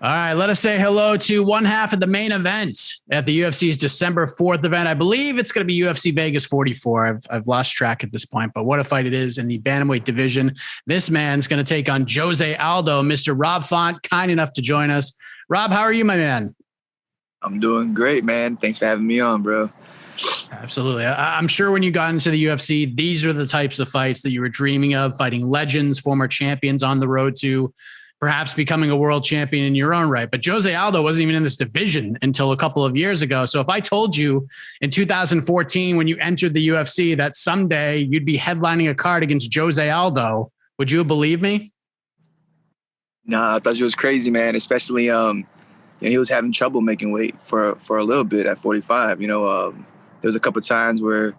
All right, let us say hello to one half of the main event at the UFC's December 4th event. I believe it's going to be UFC Vegas 44. I've lost track at this point, but what a fight it is in the bantamweight division. This man's going to take on Jose Aldo. Mr. Rob Font, kind enough to join us. Rob, how are you, my man? I'm doing great, man. Thanks for having me on, bro. Absolutely. I'm sure when you got into the UFC, these are the types of fights that you were dreaming of, fighting legends, former champions on the road to perhaps becoming a world champion in your own right. But Jose Aldo wasn't even in this division until a couple of years ago. So if I told you in 2014, when you entered the UFC, that someday you'd be headlining a card against Jose Aldo, would you believe me? Nah, I thought you was crazy, man. Especially, he was having trouble making weight for a little bit at 45. There was a couple of times where,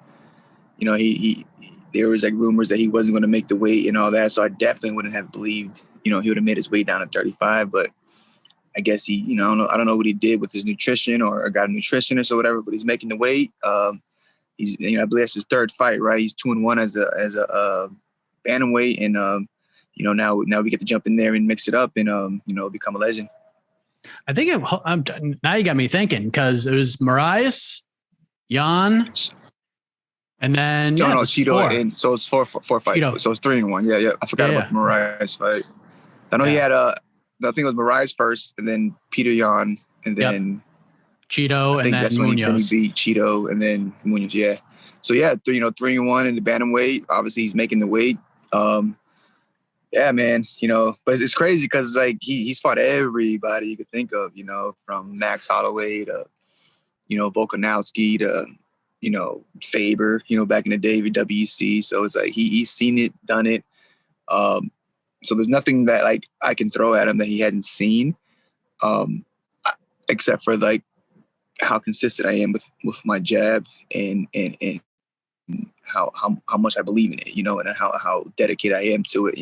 he there was like rumors that he wasn't going to make the weight and all that. So I definitely wouldn't have believed, he would have made his way down to 35. But I guess he, I don't know what he did with his nutrition or got a nutritionist or whatever. But he's making the weight. He's, I believe that's his third fight, right? He's 2-1 as a bantamweight, and now we get to jump in there and mix it up and become a legend. I think now you got me thinking, because it was Moraes, Yan, and then Cheeto, and so it's four fights. Cheeto. So it's 3-1. Yeah. I forgot about the Moraes fight. I know he had I think it was Moraes first, and then Petr Yan, and then Cheeto, and then Munoz. He beat Cheeto, and then Munoz. Yeah. So 3-1 in the bantamweight. Obviously, he's making the weight. Yeah, man. But it's crazy because like he's fought everybody you could think of. From Max Holloway to Volkanovski to Faber. Back in the day with WEC. So it's like he's seen it, done it. So there's nothing that like I can throw at him that he hadn't seen, except for like how consistent I am with my jab and how much I believe in it, and how dedicated I am to it.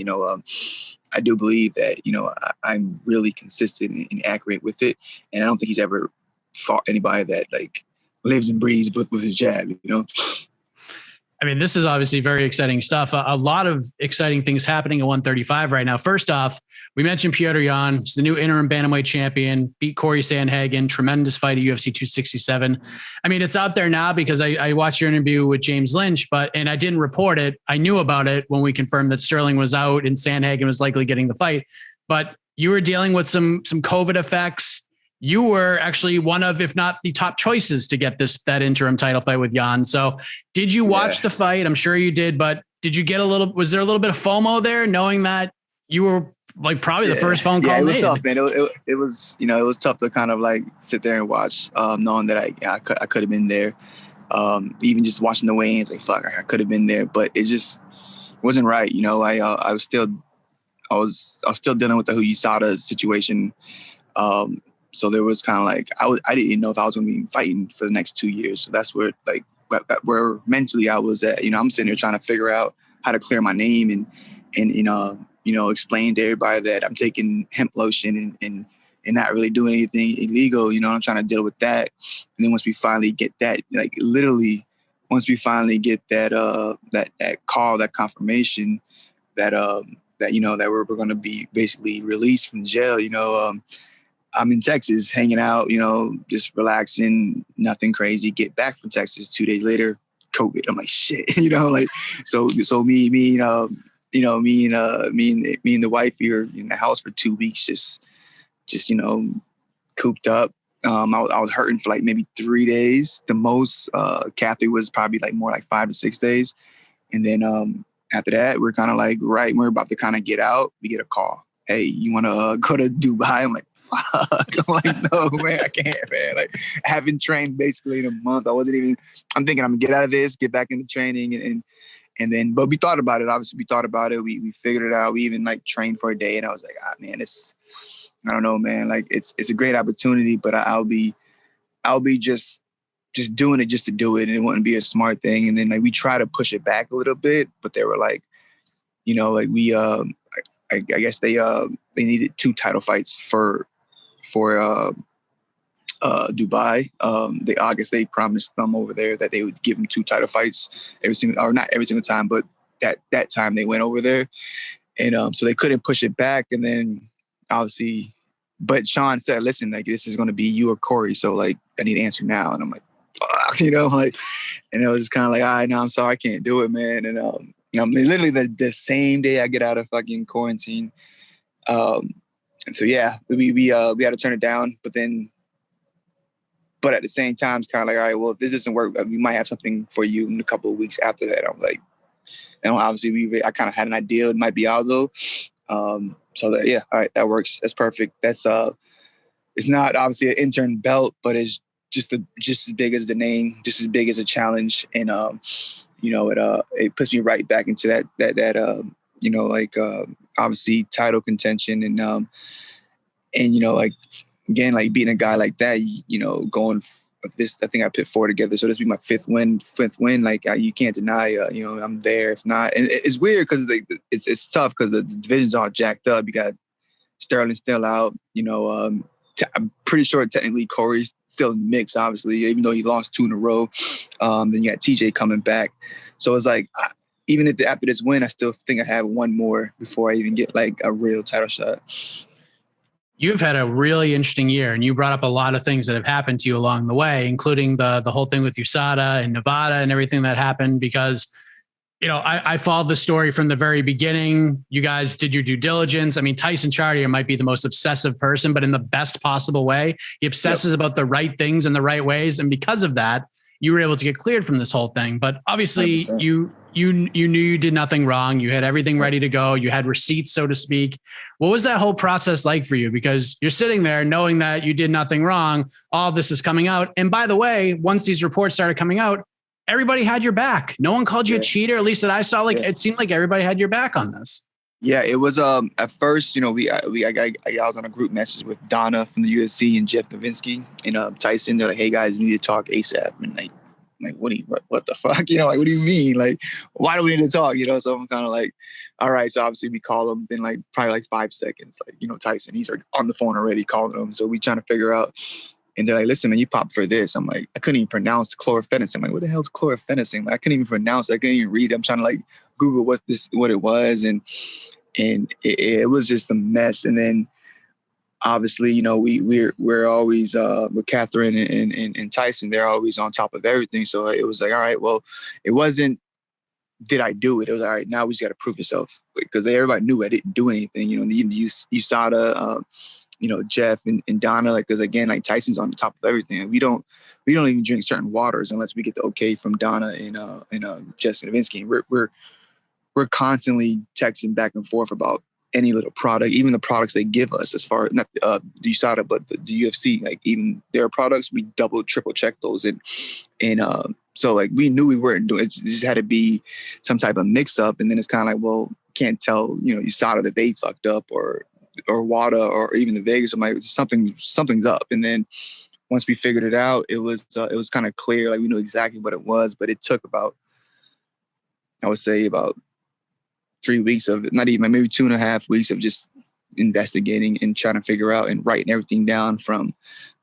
I do believe that, I'm really consistent and accurate with it. And I don't think he's ever fought anybody that like lives and breathes with his jab, I mean, this is obviously very exciting stuff. A lot of exciting things happening at 135 right now. First off, we mentioned Petr Yan. He's the new interim bantamweight champion, beat Corey Sandhagen. Tremendous fight at UFC 267. I mean, it's out there now because I watched your interview with James Lynch, and I didn't report it. I knew about it when we confirmed that Sterling was out and Sandhagen was likely getting the fight. But you were dealing with some COVID effects. You were actually one of, if not the top choices to get that interim title fight with Yan. So did you watch the fight? I'm sure you did, but did you get was there a little bit of FOMO there, knowing that you were like probably the first phone call? Yeah, it was made? Tough, man. It was, it was tough to kind of like sit there and watch, knowing that I could have been there. Even just watching the weigh-ins, like, fuck, I could have been there, but it just wasn't right. I was still dealing with the USADA situation. So there was kind of like, I didn't know if I was going to be fighting for the next 2 years. So that's where like where mentally I was at. I'm sitting here trying to figure out how to clear my name and explain to everybody that I'm taking hemp lotion and not really doing anything illegal. I'm trying to deal with that. And then once we finally get that, like literally, once we finally get that that call, that confirmation that we're going to be basically released from jail, I'm in Texas hanging out, just relaxing, nothing crazy. Get back from Texas 2 days later, COVID. I'm like, shit, so me and the wife, we were in the house for 2 weeks, just cooped up. I was hurting for like maybe 3 days. The most, Kathy was probably like more like 5 to 6 days. And then after that, we're kind of like, right, we're about to kind of get out. We get a call. Hey, you want to go to Dubai? I'm like, fuck. I'm like, no, man, I can't, man. Like, I haven't trained basically in a month. I'm thinking I'm gonna get out of this, get back into training. And then, but we thought about it. Obviously, we thought about it. We figured it out. We even like trained for a day. And I was like, man, I don't know, man. Like, it's a great opportunity, but I'll be just doing it just to do it. And it wouldn't be a smart thing. And then like, we try to push it back a little bit, but they were like, like we, I guess they needed 2 title fights for Dubai. I guess they promised them over there that they would give them 2 title fights not every single time, but that time they went over there, and so they couldn't push it back. And then obviously, but Sean said, listen, like, this is going to be you or Corey. So like, I need to answer now. And I'm like, fuck, like, and it was just kind of like, all right, no, I'm sorry, I can't do it, man. And, literally the same day I get out of fucking quarantine. And so, yeah, we had to turn it down, but at the same time, it's kind of like, all right, well, if this doesn't work, we might have something for you in a couple of weeks after that. I was like, and obviously I kind of had an idea. It might be Aldo. So that, yeah, all right, that works. That's perfect. That's it's not obviously an intern belt, but it's just as big as the name, just as big as a challenge. And it puts me right back into that obviously title contention and like, again, like beating a guy like that, going this, I think I put 4 together. So this will be my fifth win. Like you can't deny, I'm there. If not, and it's weird because it's tough because the division's all jacked up. You got Sterling still out, I'm pretty sure technically Corey's still in the mix, obviously, even though he lost 2 in a row. Then you got TJ coming back. So it's like, even after this win, I still think I have one more before I even get like a real title shot. You've had a really interesting year, and you brought up a lot of things that have happened to you along the way, including the whole thing with USADA and Nevada and everything that happened because, I followed the story from the very beginning. You guys did your due diligence. I mean, Tyson Chartier might be the most obsessive person, but in the best possible way. He obsesses about the right things in the right ways. And because of that, you were able to get cleared from this whole thing. But obviously 100%. You knew you did nothing wrong. You had everything ready to go. You had receipts, so to speak. What was that whole process like for you? Because you're sitting there knowing that you did nothing wrong. All this is coming out. And by the way, once these reports started coming out, everybody had your back. No one called you a cheater, at least that I saw. It seemed like everybody had your back on this. Yeah, it was at first, I was on a group message with Donna from the UFC and Jeff Novinsky and Tyson. They're like, hey guys, we need to talk ASAP. And like what the fuck? Like, what do you mean? Like, why do we need to talk? So I'm kind of like, all right. So obviously we call him in like probably like 5 seconds. Like, Tyson, he's like on the phone already calling him. So we trying to figure out. And they're like, listen, man, you popped for this. I'm like, I couldn't even pronounce chlorphenicin. I'm like, what the hell is chlorphenicin? Like, I couldn't even pronounce it. I couldn't even read it. I'm trying to like Google what it was. And it was just a mess. And then obviously, we're always with Catherine and Tyson, they're always on top of everything. So it was like, all right, well, it wasn't, did I do it? It was all right, now we just got to prove yourself. Because everybody knew I didn't do anything. Even USADA, Jeff and Donna, like, because again, like Tyson's on the top of everything. We don't even drink certain waters unless we get the okay from Donna and Jess Novinsky. We're constantly texting back and forth about any little product, even the products they give us, as far as not the USADA, but the UFC, like even their products, we double, triple check those. And so like we knew we weren't doing it. It just had to be some type of mix up. And then it's kind of like, well, can't tell, USADA that they fucked up or WADA or even the Vegas. I'm like, something's up. And then once we figured it out, it was kind of clear. Like we knew exactly what it was, but it took about 3 weeks of it, not even, maybe 2.5 weeks of just investigating and trying to figure out and writing everything down from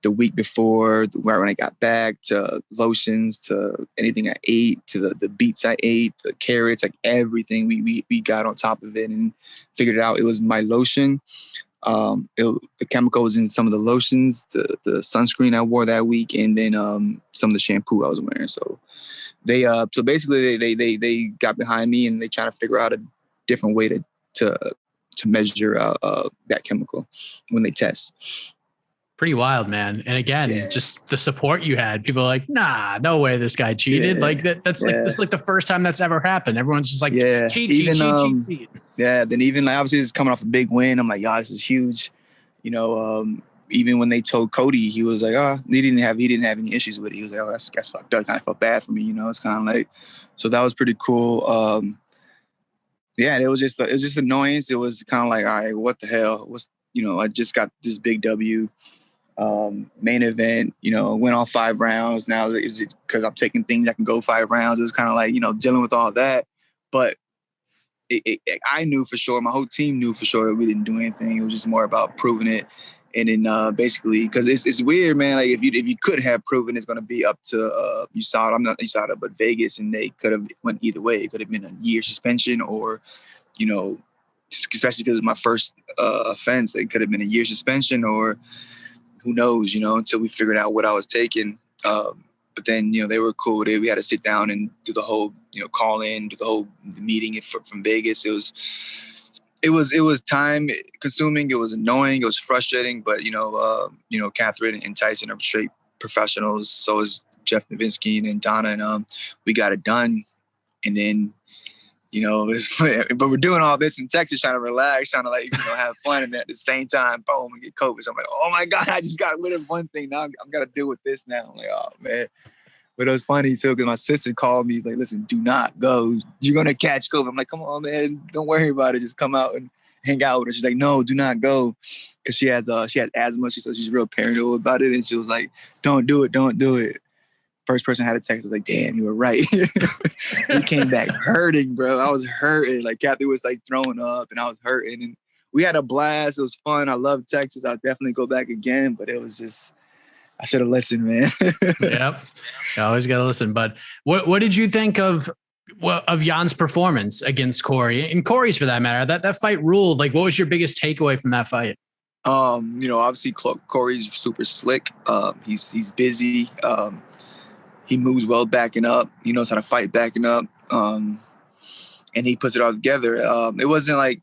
the week before, where when I got back, to lotions, to anything I ate, to the beets I ate, the carrots, like everything we got on top of it and figured it out. It was my lotion. The chemical was in some of the lotions, the sunscreen I wore that week, and then some of the shampoo I was wearing. So so basically they got behind me and they trying to figure out a different way to measure that chemical when they test. Pretty wild, man. And again, just the support you had. People are like, nah, no way this guy cheated. Like that's like this is like the first time that's ever happened. Everyone's just like, cheat. Yeah. Then even like obviously it's coming off a big win. I'm like, yeah, this is huge. Even when they told Cody, he was like, he didn't have any issues with it. He was like, oh, that's fucked up. Kind of felt bad for me, It's kind of like, so that was pretty cool. It was just annoyance. It was kind of like, all right, what the hell? I just got this big W. Main event, went all 5 rounds. Now is it because I'm taking things that can go 5 rounds? It was kind of like, dealing with all that. But I knew for sure, my whole team knew for sure that we didn't do anything. It was just more about proving it. And then basically, because it's weird, man. Like if you could have proven, it's going to be up to USADA. I'm not USADA, but Vegas, and they could have went either way. It could have been a year suspension, or especially because it was my first offense. It could have been a year suspension or who knows, until we figured out what I was taking. But then, they were cool. We had to sit down and do the whole, call in, do the whole meeting from Vegas. It was time consuming. It was annoying. It was frustrating. But Catherine and Tyson are straight professionals. So is Jeff Novinsky and Donna, and we got it done. And then, but we're doing all this in Texas, trying to relax, trying to have fun, and at the same time, boom, we get COVID. So I'm like, oh my God, I just got rid of one thing. Now I'm got to deal with this now. I'm like, oh man. But it was funny too, because my sister called me. He's like, listen, do not go. You're going to catch COVID. I'm like, come on, man. Don't worry about it. Just come out and hang out with her. She's like, no, do not go. Because she has asthma. She's real paranoid about it. And she was like, don't do it. Don't do it. First person had a text. I was like, damn, you were right. We came back hurting, bro. I was hurting. Like Kathy was like throwing up and I was hurting. And we had a blast. It was fun. I love Texas. I'll definitely go back again. But it was just, I should have listened, man. Yep. You always got to listen. But what did you think of Jan's performance against Corey, and Corey's for that matter? That fight ruled. Like, what was your biggest takeaway from that fight? Obviously Corey's super slick. He's busy. He moves well backing up. He knows how to fight backing up. And he puts it all together. It wasn't like,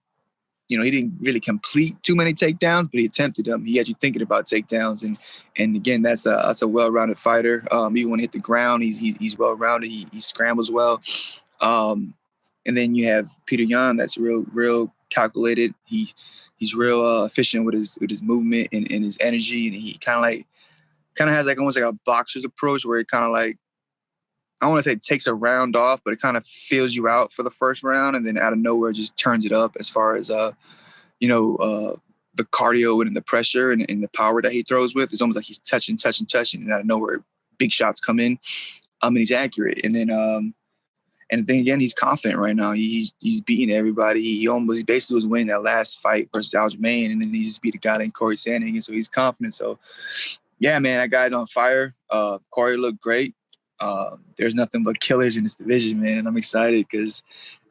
he didn't really complete too many takedowns, but he attempted them. He had you thinking about takedowns, and again, that's a well-rounded fighter. Even when he hit the ground, he's well-rounded. He scrambles well. And then you have Petr Yan, that's real calculated. He's real efficient with his movement and his energy, and he kind of has like almost like a boxer's approach where it kind of like, I don't want to say takes a round off, but it kind of feels you out for the first round, and then out of nowhere just turns it up as far as the cardio and the pressure and the power that he throws with. It's almost like he's touching, and out of nowhere big shots come in. And he's accurate, and then then again, he's confident right now. He's beating everybody. He basically was winning that last fight versus Aljamain, and then he just beat a guy named Corey Sandhagen, so he's confident. So yeah, man, that guy's on fire. Corey looked great. There's nothing but killers in this division, man. And I'm excited because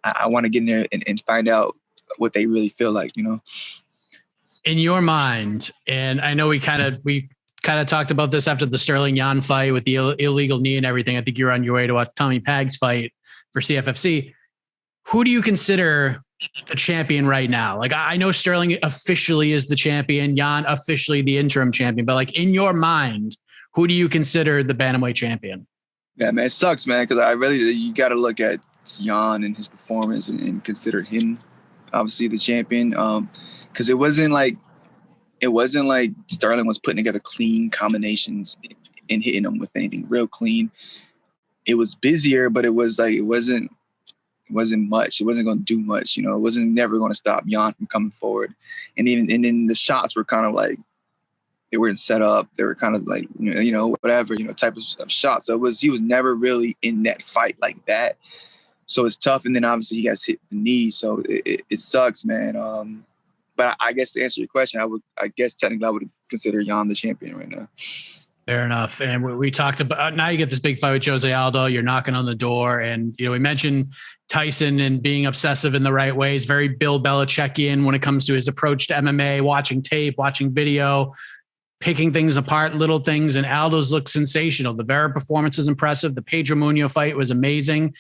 I want to get in there and find out what they really feel like, In your mind, and I know we kind of talked about this after the Sterling Yan fight with the illegal knee and everything. I think you're on your way to watch Tommy Pag's fight for CFFC. Who do you consider the champion right now? Like, I know Sterling officially is the champion, Yan officially the interim champion, but like in your mind, who do you consider the Bantamweight champion? Yeah, man, it sucks, man, because you got to look at Yan and his performance and consider him obviously the champion. Because it wasn't like Sterling was putting together clean combinations and hitting them with anything real clean. It was busier, but it wasn't much. It wasn't going to do much. It wasn't never going to stop Yan from coming forward. And then the shots were kind of like, they weren't set up. They were kind of like, whatever, type of shots. So he was never really in that fight like that. So it's tough. And then obviously he got hit the knee. So it sucks, man. But I guess to answer your question, I guess technically I would consider Yan the champion right now. Fair enough. And we talked about, now you get this big fight with Jose Aldo, you're knocking on the door. And, we mentioned Tyson and being obsessive in the right ways, very Bill Belichickian when it comes to his approach to MMA, watching tape, watching video, picking things apart, little things. And Aldo's looked sensational. The Vera performance is impressive. The Pedro Munoz fight was amazing.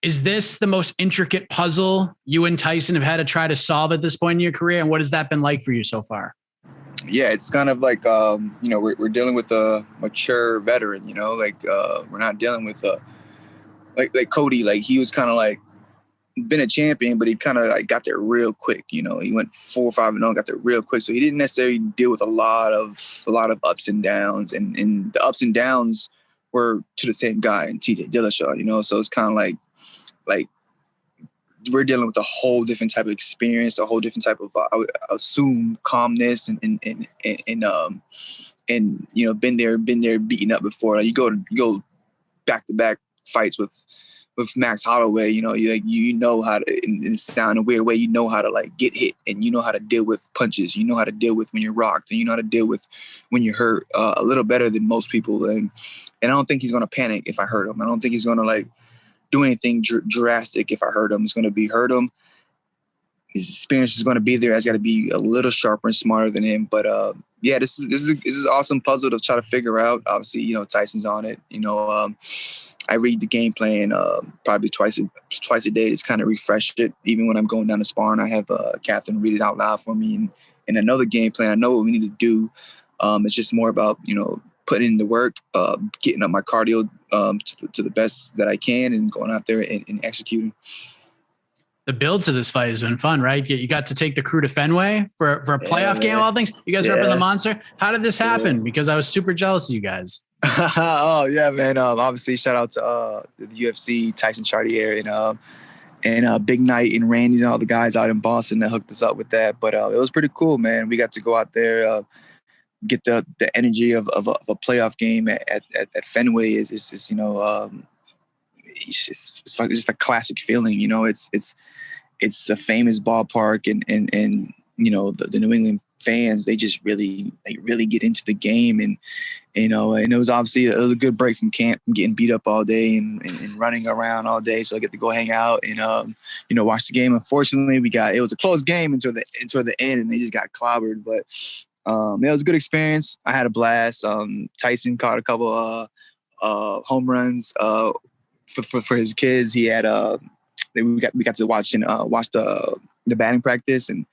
Is this the most intricate puzzle you and Tyson have had to try to solve at this point in your career? And what has that been like for you so far? Yeah, it's kind of like, we're dealing with a mature veteran, we're not dealing with like Cody, like he was kind of like been a champion, but he kind of like got there real quick. He went 4-5-0, got there real quick. So he didn't necessarily deal with a lot of ups and downs, and the ups and downs were to the same guy, and TJ Dillashaw, so it's kind of like we're dealing with a whole different type of experience, a whole different type of, I would assume, calmness and been there, beaten up before. Like you go back to back fights with Max Holloway. You know how to, in sound a weird way, you know how to like get hit, and you know how to deal with punches. You know how to deal with when you're rocked, and you know how to deal with when you're hurt a little better than most people. And I don't think he's gonna panic if I hurt him. I don't think he's gonna like do anything drastic if I hurt him. It's going to be hurt him. his experience is going to be there. I got to be a little sharper and smarter than him. But yeah, this is an awesome puzzle to try to figure out. Obviously, you know, Tyson's on it. You know, I read the game plan probably twice a day to kind of refresh it. Even when I'm going down to sparring, I have Catherine read it out loud for me. And another game plan, I know what we need to do. It's just more about, you know, putting in the work, getting up my cardio to the best that I can, and going out there and executing. The build to this fight has been fun, right? You got to take the crew to Fenway for a playoff game of all things. You guys are up in the Monster. How did this happen? Because I was super jealous of you guys. Oh yeah, man. Obviously shout out to the UFC, Tyson Chartier, and Big Knight and Randy and all the guys out in Boston that hooked us up with that. But it was pretty cool, man. We got to go out there, get the energy of a playoff game at Fenway is you know, it's just a classic feeling. You know, it's the famous ballpark, and you know, the New England fans, they just really get into the game, and you know, and it was a good break from camp, from getting beat up all day and running around all day. So I get to go hang out and you know, watch the game. Unfortunately, it was a close game until the end, and they just got clobbered. But it was a good experience. I had a blast. Tyson caught a couple home runs for his kids. He had we got to watch the batting practice, and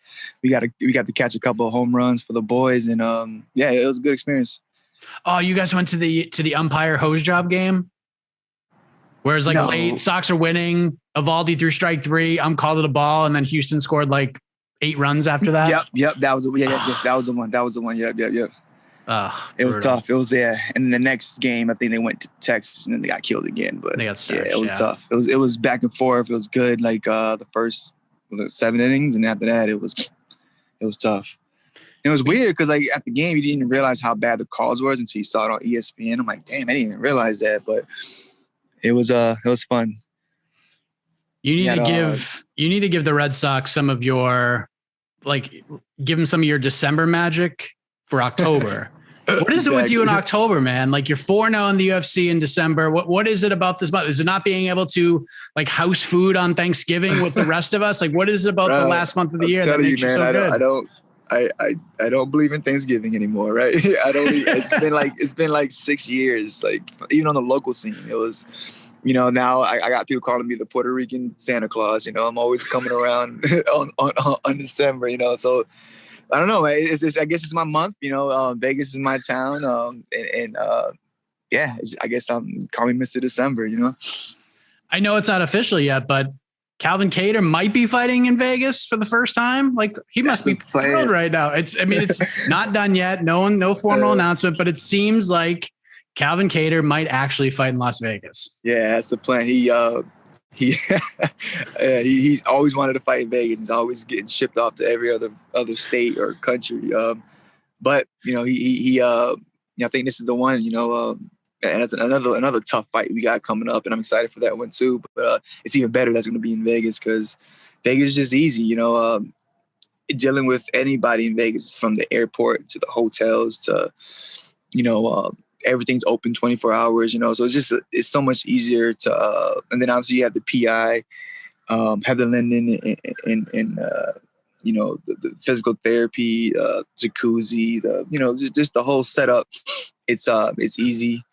we got to catch a couple of home runs for the boys, and yeah, it was a good experience. Oh, you guys went to the umpire hose job game? Whereas like late, Sox are winning, Evaldi threw strike 3, called it a ball, and then Houston scored like 8 runs after that. Yep. That was that was the one. Yep. It was tough. It was and then the next game, I think they went to Texas, and then they got killed again. But they got starched, it was tough. It was back and forth. It was good. Like the first 7 innings, and after that, it was tough. And it was weird because like at the game, you didn't realize how bad the calls was until you saw it on ESPN. I'm like, damn, I didn't even realize that. But it was fun. You need to give the Red Sox some of your, give them some of your December magic for October. What is it with you in October, man? Like, you're 4-0 in the UFC in December. What is it about this month? Is it not being able to like house food on Thanksgiving with the rest of us? Like, what is it about the last month of the year that makes you so good? I don't believe in Thanksgiving anymore, right? It's been like 6 years. Like, even on the local scene, it was, you know, now I got people calling me the Puerto Rican Santa Claus. You know, I'm always coming around on December. You know, so I don't know. I guess it's my month. You know, Vegas is my town, and yeah, I guess call me Mr. December. You know, I know it's not official yet, but Calvin Kattar might be fighting in Vegas for the first time. Like, he must be thrilled right now. It's not done yet. No formal announcement, but it seems like Calvin Kattar might actually fight in Las Vegas. Yeah, that's the plan. He's always wanted to fight in Vegas. He's always getting shipped off to every other state or country. But you know, I think this is the one. You know, and it's another tough fight we got coming up, and I'm excited for that one too. But it's even better that's going to be in Vegas, because Vegas is just easy. You know, dealing with anybody in Vegas, from the airport to the hotels to, you know, everything's open 24 hours. You know, so it's so much easier to. And then obviously you have the PI, Heather Linden, and you know, the physical therapy, jacuzzi, just the whole setup. It's easy.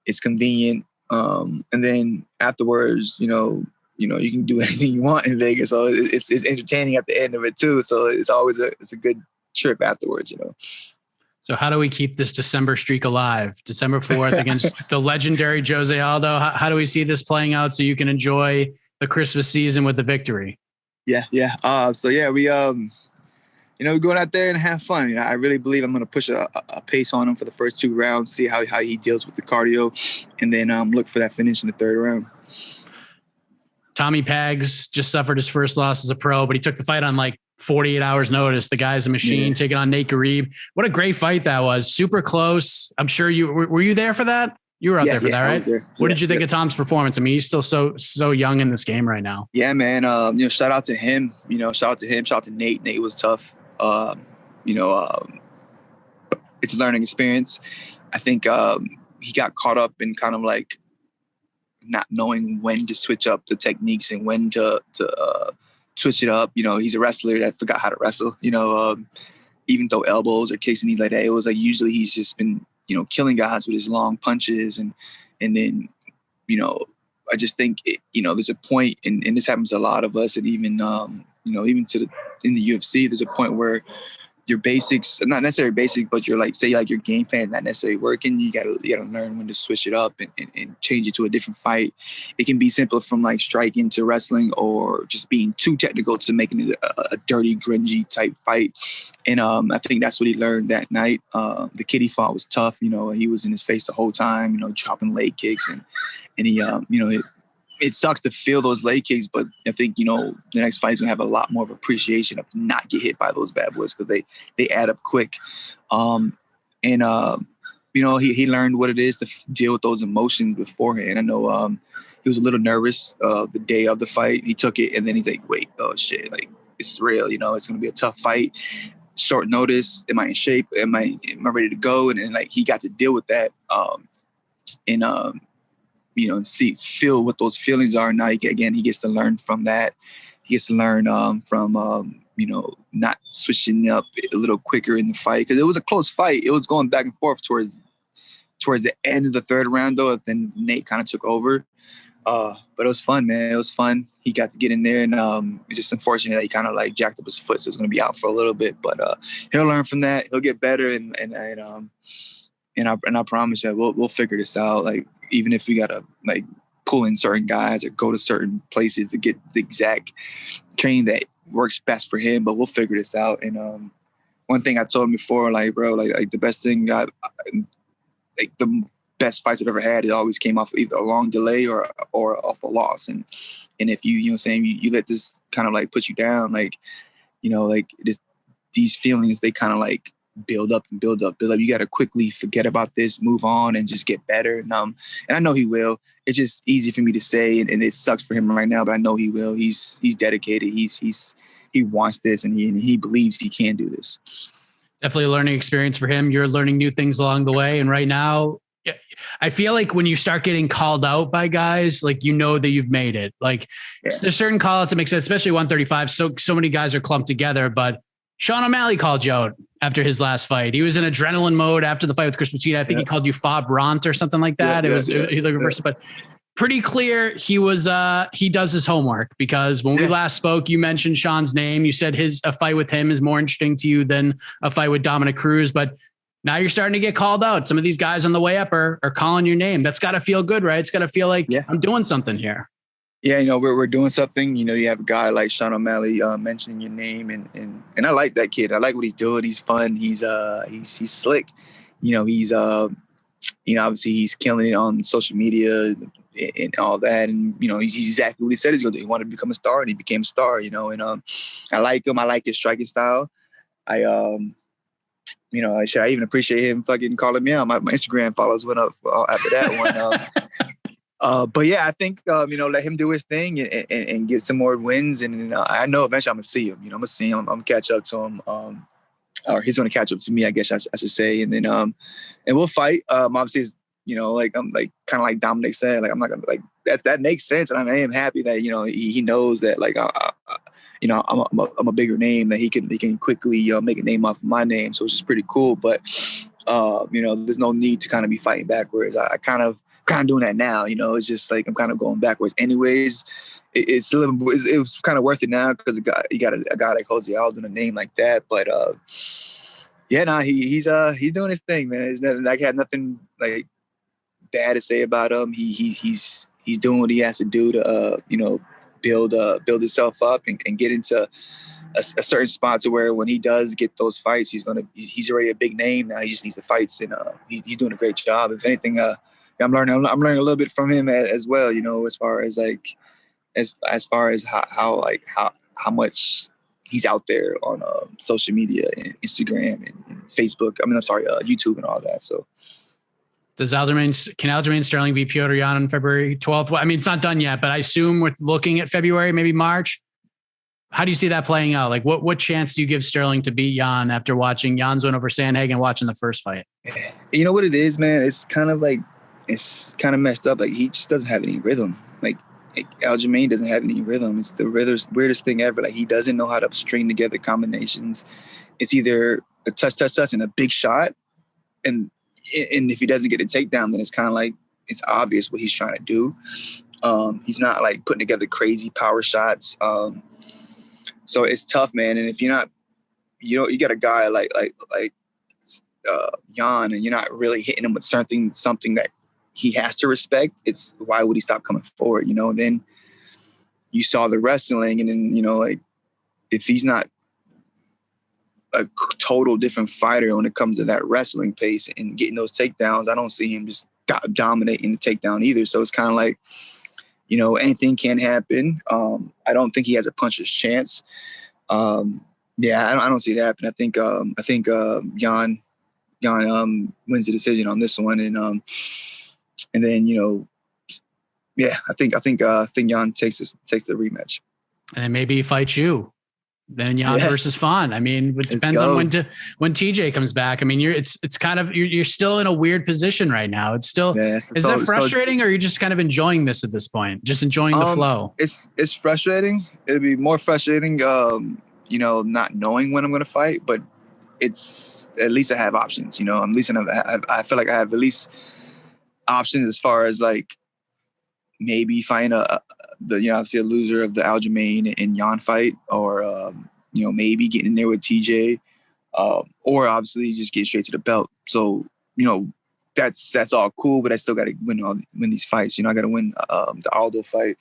It's convenient. And then afterwards, you know, you can do anything you want in Vegas. So it's entertaining at the end of it too. So it's always a good trip afterwards, you know. So how do we keep this December streak alive? December 4th against the legendary Jose Aldo. How do we see this playing out so you can enjoy the Christmas season with the victory? Yeah. So yeah, we we're going out there and have fun. You know, I really believe I'm going to push a pace on him for the first 2 rounds, see how he deals with the cardio, and then look for that finish in the 3rd round. Tommy Pags just suffered his first loss as a pro, but he took the fight on like 48 hours notice. The guy's a machine, taking on Nate Garib. What a great fight that was. Super close. I'm sure were you there for that? You were out there for that, right? What did you think of Tom's performance? I mean, he's still so young in this game right now. Yeah, man. Shout out to him. Shout out to him. Shout out to Nate. Nate was tough. It's a learning experience. I think he got caught up in kind of like not knowing when to switch up the techniques and when to switch it up. You know, he's a wrestler that forgot how to wrestle. You know, even throw elbows or kicks and things like that. It was like usually he's just been, you know, killing guys with his long punches, and then, you know, I just think there's a point, and this happens to a lot of us, and even even in the UFC, there's a point where your basics, not necessarily basic, but you're like, say like your game plan is not necessarily working. You gotta learn when to switch it up and change it to a different fight. It can be simple from like striking to wrestling, or just being too technical to making it a dirty, grungy type fight. And I think that's what he learned that night. The kid he fought was tough. You know, he was in his face the whole time, you know, chopping leg kicks, and he, it sucks to feel those leg kicks, but I think, you know, the next fight is going to have a lot more of appreciation of not get hit by those bad boys, because they add up quick. He learned what it is to deal with those emotions beforehand. I know he was a little nervous the day of the fight. He took it, and then he's like, wait, oh shit, like, this is real. You know, it's going to be a tough fight. Short notice. Am I in shape? Am I ready to go? And like, he got to deal with that. And feel what those feelings are. Now, he gets to learn from that. He gets to learn from not switching up a little quicker in the fight, because it was a close fight. It was going back and forth towards the end of the third round, though. Then Nate kind of took over. But it was fun, man. It was fun. He got to get in there, and it's just unfortunate that he kind of like jacked up his foot, so he's going to be out for a little bit. But he'll learn from that. He'll get better, and I promise you, we'll figure this out. Like, even if we gotta like pull in certain guys or go to certain places to get the exact training that works best for him, but we'll figure this out. And one thing I told him before, like, bro, like the best thing the best fights I've ever had, it always came off either a long delay or off a loss. And if you let this kind of like put you down, like, you know, like these feelings, they kind of like build up. You got to quickly forget about this, move on, and just get better. And I know he will. It's just easy for me to say, and it sucks for him right now, but I know he will. He's dedicated. He wants this, and he believes he can do this. Definitely a learning experience for him. You're learning new things along the way. And right now, I feel like when you start getting called out by guys, like, you know that you've made it. Like, there's certain call outs that make sense, especially 135. So many guys are clumped together, but Sean O'Malley called you out after his last fight. He was in adrenaline mode after the fight with Chris Machida. I think he called you Fob Ront or something like that. He reversed it, but pretty clear he does his homework, because when we last spoke, you mentioned Sean's name. You said a fight with him is more interesting to you than a fight with Dominic Cruz, but now you're starting to get called out. Some of these guys on the way up are calling your name. That's got to feel good, right? It's got to feel like I'm doing something here. Yeah, you know, we're doing something. You know, you have a guy like Sean O'Malley mentioning your name, and I like that kid. I like what he's doing. He's fun. He's slick. You know, he's obviously he's killing it on social media and all that. And you know, he's exactly what he said he's gonna do. He wanted to become a star, and he became a star. You know, and I like him. I like his striking style. I even appreciate him fucking calling me out. My Instagram followers went up after that one. But yeah, I think, let him do his thing and get some more wins. And I know eventually I'm going to see him. You know, I'm going to see him. I'm going to catch up to him. Or he's going to catch up to me, I guess I should say. And then, and we'll fight. Obviously, like, I'm like, kind of like Dominic said, like, I'm not going to, like, that makes sense. And I am happy that, you know, he knows that, like, I'm a bigger name, that he can quickly make a name off of my name. So it's just pretty cool. But, there's no need to kind of be fighting backwards. I kind of doing that now. You know, it's just like I'm kind of going backwards anyways. It was kind of worth it now, because you got a guy like Jose Aldo and a name like that. But he's doing his thing, man. It's nothing, I had nothing like bad to say about him. He's doing what he has to do to build himself up and get into a certain spot to where when he does get those fights, he's already a big name now. He just needs the fights, and he's doing a great job. If anything, I'm learning a little bit from him as well. You know, as far as like as far as how much he's out there on social media and Instagram and Facebook. YouTube and all that. So. Can Aljamain Sterling beat Petr Yan on February 12th? Well, I mean, it's not done yet, but I assume we're looking at February, maybe March. How do you see that playing out? Like, what chance do you give Sterling to beat Yan after watching Jan's win over Sandhagen and watching the first fight? You know what it is, man? It's kind of messed up. Like, he just doesn't have any rhythm. Like, Aljamain doesn't have any rhythm. It's the weirdest thing ever. Like, he doesn't know how to string together combinations. It's either a touch, and a big shot. And if he doesn't get a takedown, then it's kind of like, it's obvious what he's trying to do. He's not like putting together crazy power shots. So it's tough, man. And if you're not, you got a guy like Yan, and you're not really hitting him with something that he has to respect, it's why would he stop coming forward? And then you saw the wrestling, and then, like, if he's not a total different fighter when it comes to that wrestling pace and getting those takedowns, I don't see him just dominating the takedown either. So it's kind of like, anything can happen. I don't think he has a puncher's chance. I don't see that happen. I think Yan wins the decision on this one, and then I think Yan takes the rematch, and then maybe he fights you. Then Yan versus Fon. I mean, it depends on when TJ comes back. I mean, it's kind of, you're still in a weird position right now. It's still, is that frustrating, or are you just kind of enjoying this at this point? Just enjoying the flow? It's frustrating. It'd be more frustrating, not knowing when I'm going to fight, but it's, at least I have options, at least I feel like I have at least options as far as like maybe find obviously a loser of the Aljamain and Yan fight, or maybe getting in there with TJ, or obviously just get straight to the belt. So that's all cool, but I still got to win these fights. I got to win the Aldo fight,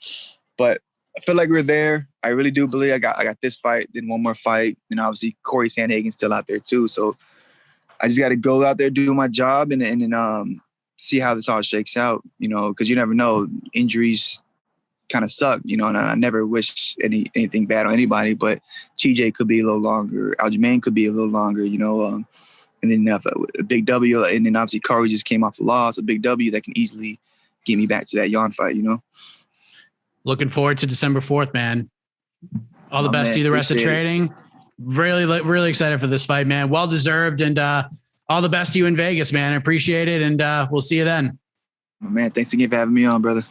but I feel like we're there. I really do believe I got this fight, then one more fight, and obviously Corey Sandhagen's still out there too. So I just got to go out there, do my job, and then see how this all shakes out. Because you never know, injuries kind of suck, and I never wish anything bad on anybody, but TJ could be a little longer. Aljamain could be a little longer, and then a big W, and then obviously Corey just came off a loss, a big W that can easily get me back to that Yan fight, Looking forward to December 4th, man. All the best to you the rest of training. Really, really excited for this fight, man. Well deserved, and all the best to you in Vegas, man. I appreciate it, and we'll see you then. Man, thanks again for having me on, brother.